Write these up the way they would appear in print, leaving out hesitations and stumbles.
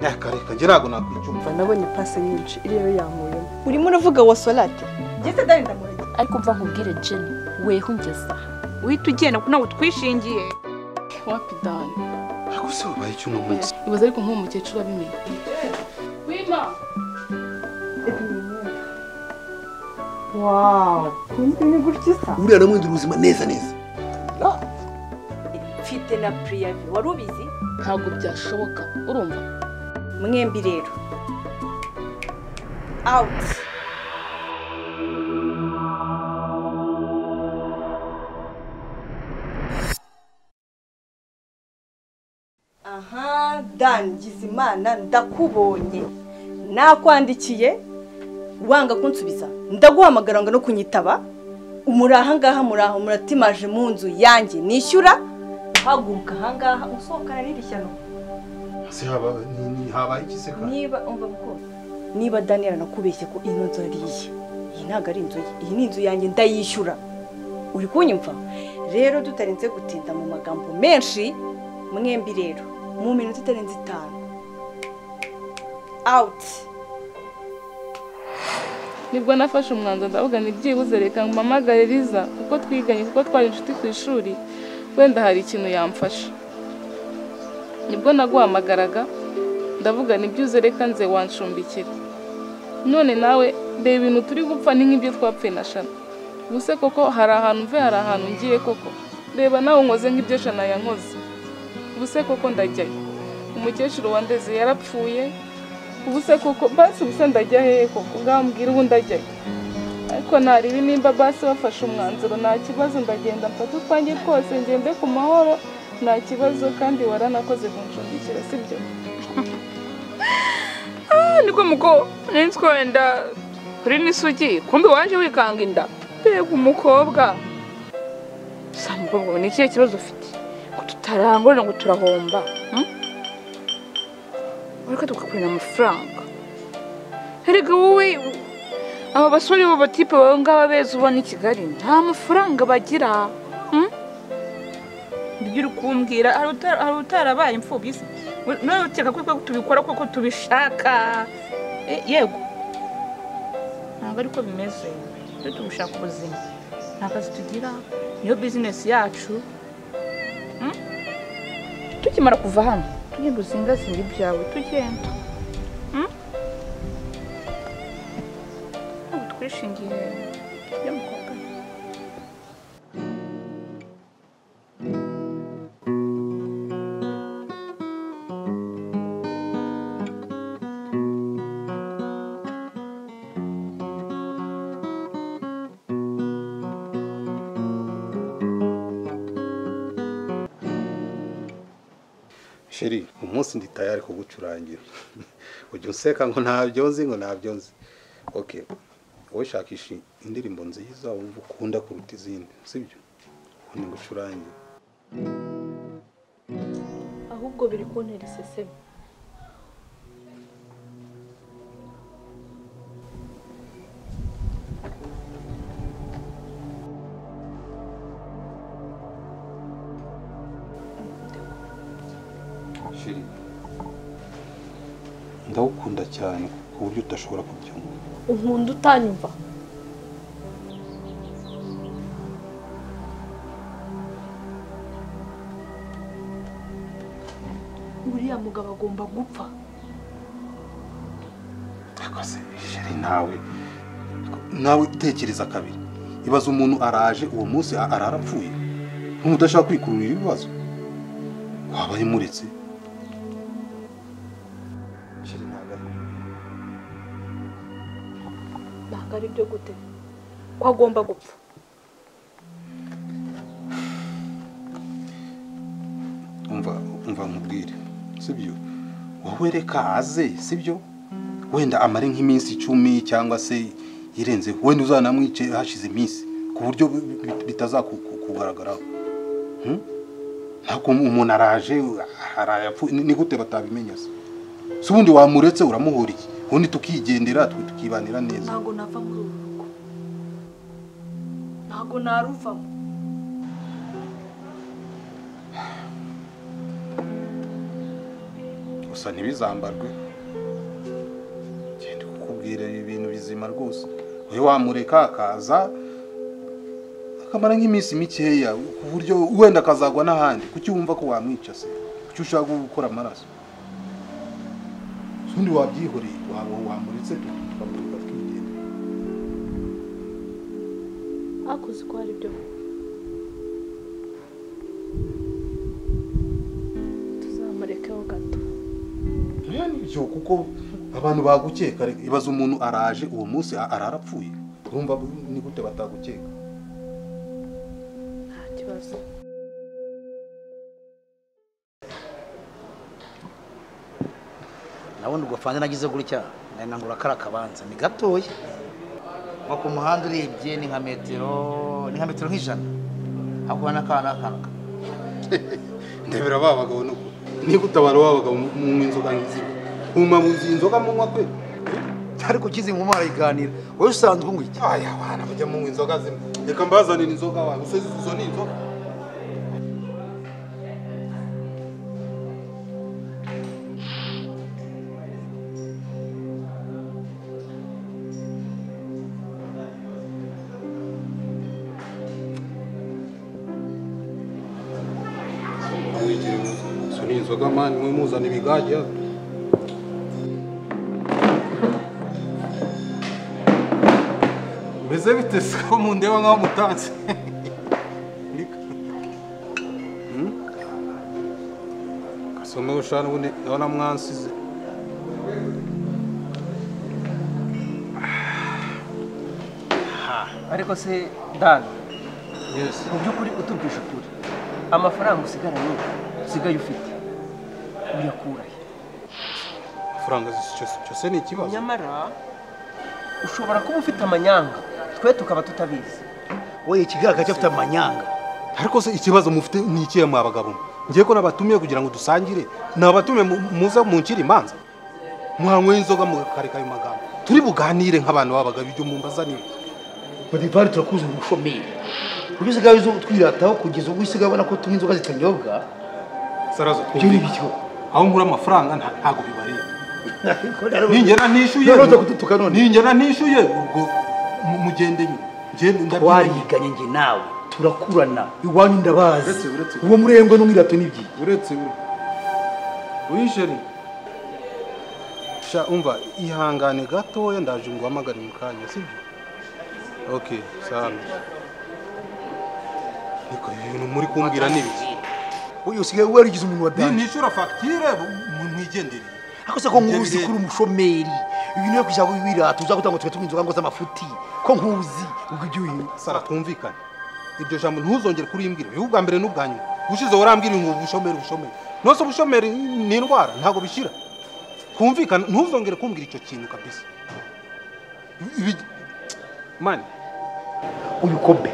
Reka ngira nago nakwicyumva. Nabonye pase nyinshi iriyo yamuyemo. Urimo uravuga wa Solate? Gese Dani ndamurage. Ariko mva nkubwire Jenny, weho ngeza. Uhita ugenda kuko nawe twishingiye. Wapi Dani? Ako se wabaye icyuma munsi. Ibaza ariko nk'uwo mukecuru abimenye. Wima. Wow, kumbe gutisa. Uriya namwindira ubuzima neza. Mfite na Priyavi, wari ubizi? Ntabwo byashoboka. Urumva? Mwembi rero. Out. Aha, Dan Gizimana ndakubonye. Nakwandikiye wanga kunsubiza. Ndaguhamagara ngo no kunyitaba. Umuraha ngaha muraho muratimaje mu nzu yanjye nishyura. Haguruka hangaha usohokana n'irishano. Se haba iki se ka? Niba umva bwo. Niba Daniel nakubeshye ko ino nzu ari iye. Iyi ntago ari inzu ye. Iyi ni inzu yanjye ndayishyura. Uri kunyumva? Rero tutarenze gutinda mu magambo menshi mwembi rero. Mu minota itarenze 5. Out. Nibwo nafashe umwanzuro ndavuga ni byibuze reka mpamagare Liza kuko twiganye kuko twari inshuti ku ishuri wenda hari ikintu yamfasha. Nibwo naguhamagaraga ndavuga ni byuze reka nze wanshumbikira. None nawe reba ibintu turi gupfa ni nk'ibyo twapfuye na Shana. Ubuse koko hari ahantu mve hari ahantu ngiye koko. Reba nawe nkoze nk'ibyo Shana yankoze. Ubuse koko ndajyayo. Umukecuru wandeze yarapfuye. Ubuse koko basi ubuse ndajya hehe koko ngambwira ubu ndajyayo. Ariko naribi nimba basi bafashe umwanzuro nta kibazo ndagenda mfata utwanjye twose ngende ku mahoro nta kibazo kandi waranakoze kuncumbikira sibyo. Niko muko nensiko wenda kuri nisugi kumbe waje wikanga inda. Mbega umukobwa. Samukobwa ni ikihe kibazo ufite? Ko tutarangora ngo turahomba. Ureka tukakurina amafaranga. Erega wowe aba basore bo batipe bawe ngaba beza ubona i Kigali nta mafaranga bagira. Bigira kumbwira hari utarabaye imfubyi se. Nawe ukeka ko tubikora koko tubishaka. Yego. Ntabwo ariko bimeze. Tujye tubishaka ubuzima. Nta kazi tugira. Niyo business yacu. Tukimara kuva hano tugenda uzingazinga ibyawe tugenda. Ntabwo twishingiye y'umukobwa. Sheri, umunsi ndi tayari kugucurangira. Ujye useka ngo ntabyo nzi ngo ntabyo nzi. Okay. Wowe shakisha indirimbo nziza wumva ukunda kuruta izindi, sibyo? Ubundi ngucurangire. Ahubwo biri kuntera iseseme. Sheri, ndagukunda cyane ku buryo udashobora kubyumva. Unkunda utanyumva. Uriya mugabo agomba gupfa. Akase Sheri nawe tekereza kabiri. Ibaza umuntu araje uwo munsi ararapfuye. Umudashaka kwikururira ibibazo. Wabaye muretse. Ntabwo ari byo gute ko agomba gupfa. Umva nkubwire sibyo wowe reka aze sibyo wenda amare nk'iminsi 10 cyangwa se yirenze wenda uzanamwice hashize iminsi ku buryo bitazakugaragaraho. Ntako umuntu araje harayapfu ni gute batabimenya se ubundi wamuretse uramuhuriye ubundi tukigendera tukibanira neza. Ntago nava muri uru rugo. Ntago naruvamo. gusa ntibizambarwe genda kukubwira ibintu bizima rwose we wamureka akaza akamara nk'iminsi mikeya ku buryo wenda akazagwa n'ahandi kuki wumva ko wamwica se kuki ushaka gukora amaraso undi wabyihoreye wamuretse tukamureka twigenda akoze ko hari byo tuzamurekeho gato nibyo kuko abantu bagukeka ibaza umuntu araje uwo munsi ararapfuye urumva ni gute batagukeka nta kibazo nabona ubwo fanze nagize gutya nangura kara kabanza ni gatoya nko ku muhanda urebye ni nka metero nk'ijana ahubwo n'akana ndebera babagabo nuko ni gutabara babagabo mu inzoga ngizi uma muzi inzoga munywa kwe ariko kizi mu mara iganira wowe usanzwe ngo iki aya bana bajya mu inzoga zimwe reka mbazanira inzoga wawe useze izo ni inzoga inzoga mani mwe muzana ibigage mbese bitese ko mundeba nkaho mutanze kasome ushana ubundi ndabona mwansize ariko se dani yes mu by'ukuri utubwisha ukuri amafaranga usigaranye usigaye ufite uyakurahe amafaranga cyose ni ikibazo nyamara ushobora kuba ufite amanyanga twe tukaba tutabizi wowe ikigaragara cyo afite amanyanga ariko se ikibazo mufite ni ikihe mwa bagabo ngiye ko nabatumiye kugira ngo dusangire nabatumiye muza munkira imanza mwanyweye inzoga mukareka ayo magambo turi buganire nk'abantu babagabo ibyo mumbazanire Badivari turakuza umushomeri kuko usigaye uzo twirataho kugeza ubwo usigaye ubona ko tunywa inzoga zitanyobwa sarazo cyo ni bityo aho nkura amafaranga ntago bibarira ningera ntishuye ningera ntishuye ubwo mugende nyine wariganye nge nawe turakurana iwanyu ndabazi uwo murembwe n'umwirato nibyi uretse uyisheri sha umva ihangane gatoya ndaje ngo amagare mu kanya sibyo okay sawa niko ibintu muri kumbwira nibiki uyu usigaye warigize umuntu wa dani nishura facture mwigendereye ako se ko nkuzi kuri umushomeri ibintu yo kujya wirata uzagutanga twe tuminzoga ngo z'amafuti ko nkuzi ugiye sara twumvikana ibyo jambo ntuzongere kuri imbwira ubwa mbere n'ubwanyu bushize warambwira ngo ubushomeri nose ubushomeri ni indwara ntago bishira kumvikana ntuzongere kumbwira icyo kintu kabisa man uyu kobe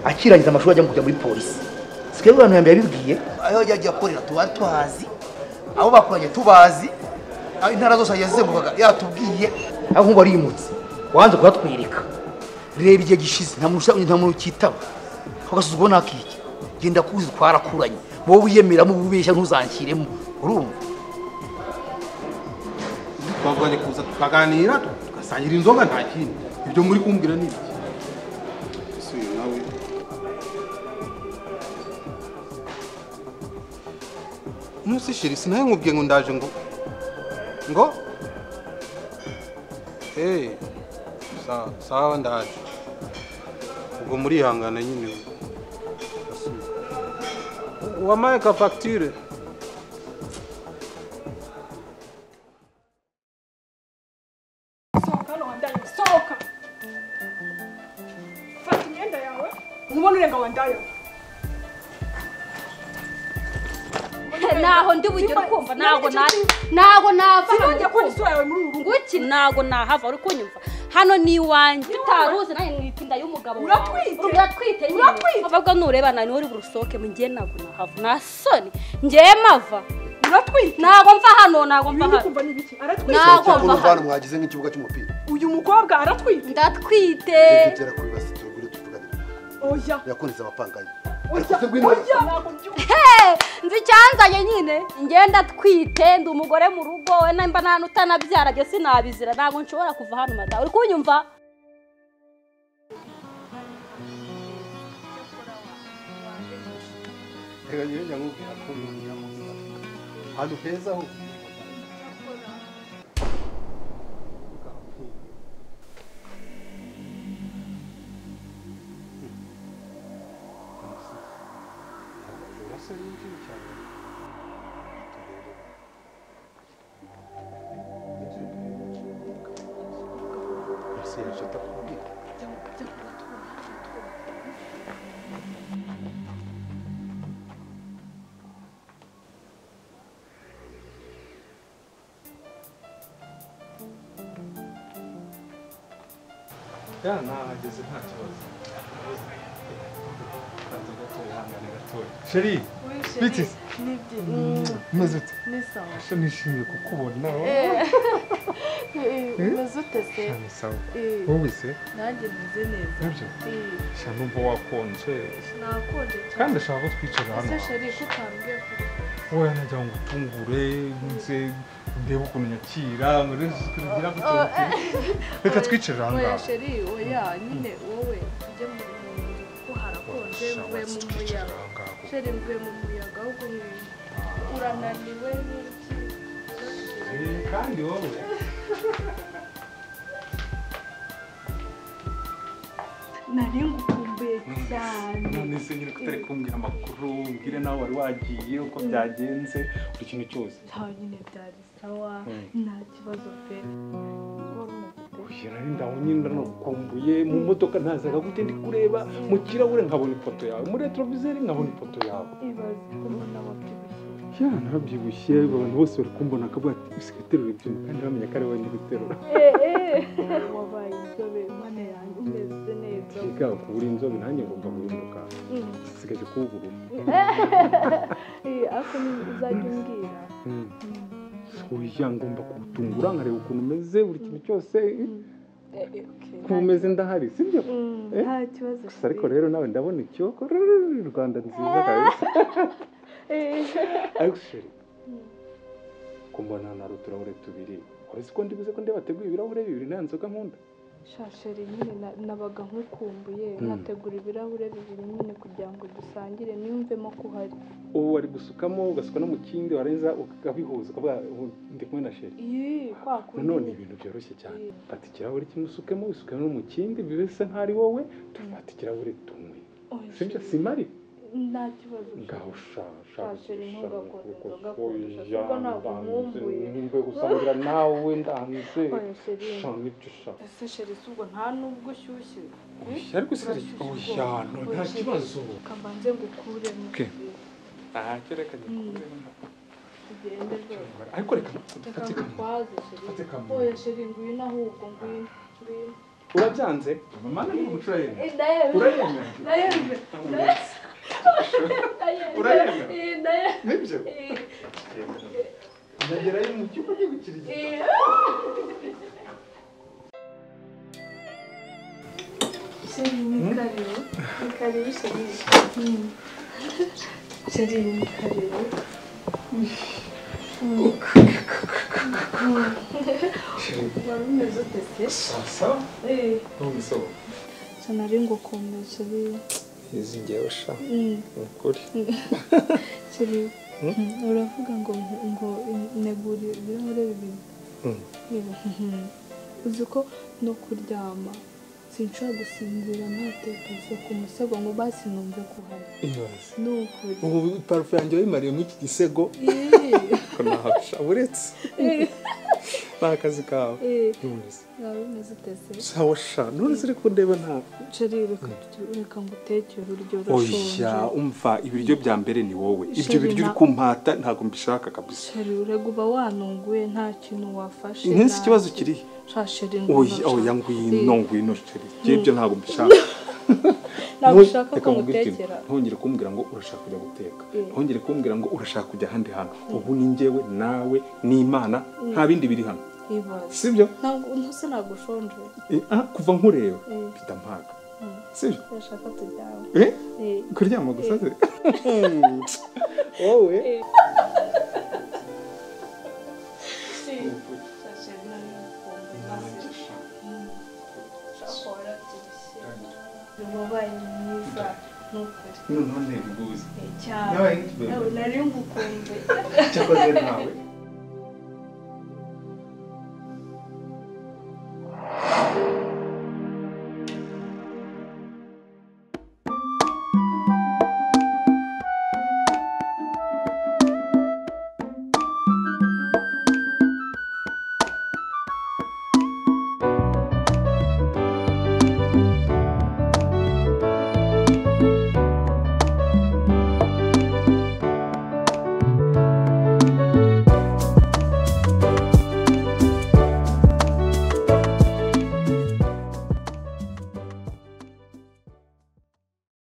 akirangiza amashuri ajya kujya muri polisi sike abantu yambaye bibwiye ayo yajya akorera tuhazi abo bakoranye tubazi intara zose yazengukaga yatubwiye aho nkuba arimutse wanze kuhatwereka reba igihe gishize nta muntu ukitaba ugasuzugwa nakiki genda kuzi twarakuranye wowe wiyemeramo ububeshya ntuzankiremo urumva twavuganye kuza tukaganira tugasangira inzoga nta kindi ibyo muri kumbwira ni iki nawe nusi shiri sinaye nkubwiye ngo ndaje ngo sawa ndaje ubwo muri ihangana nyine wamaye ka facture sohoka fata imyenda yawe nkubona urenga wandayo naho ndi bugere kumva nago nava sinajya kubona isura yawe muri uru nguki nago nahava uri kunyumva hano ni iwanjye utaruzi nawe mwitinda y'umugabo uratwite avuga nureba nani uri burusoke mu ngiye nago nahava nasoni ngiye mava uratwite nago mva hano nago mva hano kumva nibiki aratwite nago mva hano mwagize nk'ikibuga cy'umupira uyu mukobwa aratwite ndatwite tugera kuri basi tugure tuvuganira oya yakunze abapangayi nzi icyanzanye nyine ngenda twite ndi umugore mu rugo we nimba nta n'utanabyara byo sinabizira ntabwo nshobora kuva hano madamu uri kunyumva reka njyewe nyamubwira ko ahantu heza ho nahageze nta kibazo sheri biti umeze ute asha nishimiye kukubona umeze ute se ni sawa wowe se nanjye meze neza nibyo sha numva wakonje nakonje kandi ashaka ko twicara hano ese sheri ko utambwiye wowe nagira ngo utungure nze ndebe ukuntu nyakira ngira gute reka twicara hano oya sheri oya nyine wowe ujye mu ko harakonje mvuye mu muyaga sheri mvuye mu muyaga ahubwo urananiwe n'iki kandi wowe nari ngukumbuye cyane none se nyine kutari kumbwira amakuru mbwire nawe wari wagiye uko byagenze buri kintu cyose ntawe nyine byari sawa nta kibazo pe nari ndaho nyine ndanakumbuye mu modoka ntazaga gute ndi kureba mu kirahure nkabona ifoto yawe muri retroviseri nkabona ifoto yawe ibaze kubona wabyibushye narabyibushye abantu bose bari kumbona akavuga ati usigaye uterura ibyuma kandi bamenya ko ari wowe ndi guterura wabaye inzobe mane yanjye umeze neza reka kubura inzobe nanjye ngomba guhinduka sigaje kuwuburura ariko uzajya umbwira oya ngomba kuwutungura nkareba ukuntu umeze buri kintu cyose kuba umeze ndahari sibyo nta kibazo gusa ariko rero nawe ndabona icyoko Rwanda nziza kabisa ariko sheri kumbona na uturahure tubiri uretse ko ndibuze ko bateguye ibirahure bibiri nta nzoga nkunda shasheri nyine nabaga nkukumbuye nkategura ibirahure bibiri nyine kugira ngo dusangire niyumvemo ko uhari ubu wari gusukamo ugasuka no mu kindi warenza ukabihuza ukavuga ndi kumwe na sheri none ibintu byoroshye cyane fata ikirahure kimwe usukemo wisukemo no mu kindi bibese nk'ari wowe dufata ikirahure tunywe sibyo simari nta kibazo ngaho shasheri ntugakunde inzoga kundusha kuko ntabwo nkumbuye nkumbuye gusangira nawe ndanze nibyo ushaka ese sheri si ubwo nta n'ubwo ushyushye ariko se oya nta kibazo kambanze ngukuremo ntacyo reka ngikuremo ugende rwose ariko reka ngutwaze sheri oya sheri ngwino ahubwo ngwino urabyanze mama ni gucura yemwe urayemera nibyo nagerayo mu kigo gikirigita sheri ni karibu sheri sheri ni karibu wari umeze ute se sasa n'umusoro nari ngukumbuye sheri izi ngewe sha ukuri sheri uravuga ngo negura ibirahure bibiri uzi ko no kuryama sinshobora gusinzira ntatekereza ku musego ngo basi numve ko hari ni ukuri ubu parufe yanjye wayimariye muri iki gisego ko nahasha uretse ni akazi kawe ntuzi yawe umeze utese sawa sha ntuzi uri kundeba ntabwo sheri reka ngutekere uryo urashonje oya umva ibiryo bya mbere ni wowe ibyo biryo uri kumpata ntabwo mbishaka kabisa sheri urega uba wanunguye nta kintu wafashe nk'isi ikibazo kirihe sheri oya ngwino sheri ibyo ntabwo mbishaka ntabwo ushaka ko ngutekera ntongere kumbwira ngo urashaka kujya guteka ntongere kumbwira ngo urashaka kujya ahandi hantu ubu ni njyewe nawe n'Imana nta bindi biri hano sibyo ntabwo ntuse ntabwo ushonje kuva nkureba mfite mpaga sibyo ndashaka turyama kuryama gusa se wowe wabaye mwiza nukuri none nguzi cyane nari ngukumbuye cyakoze nawe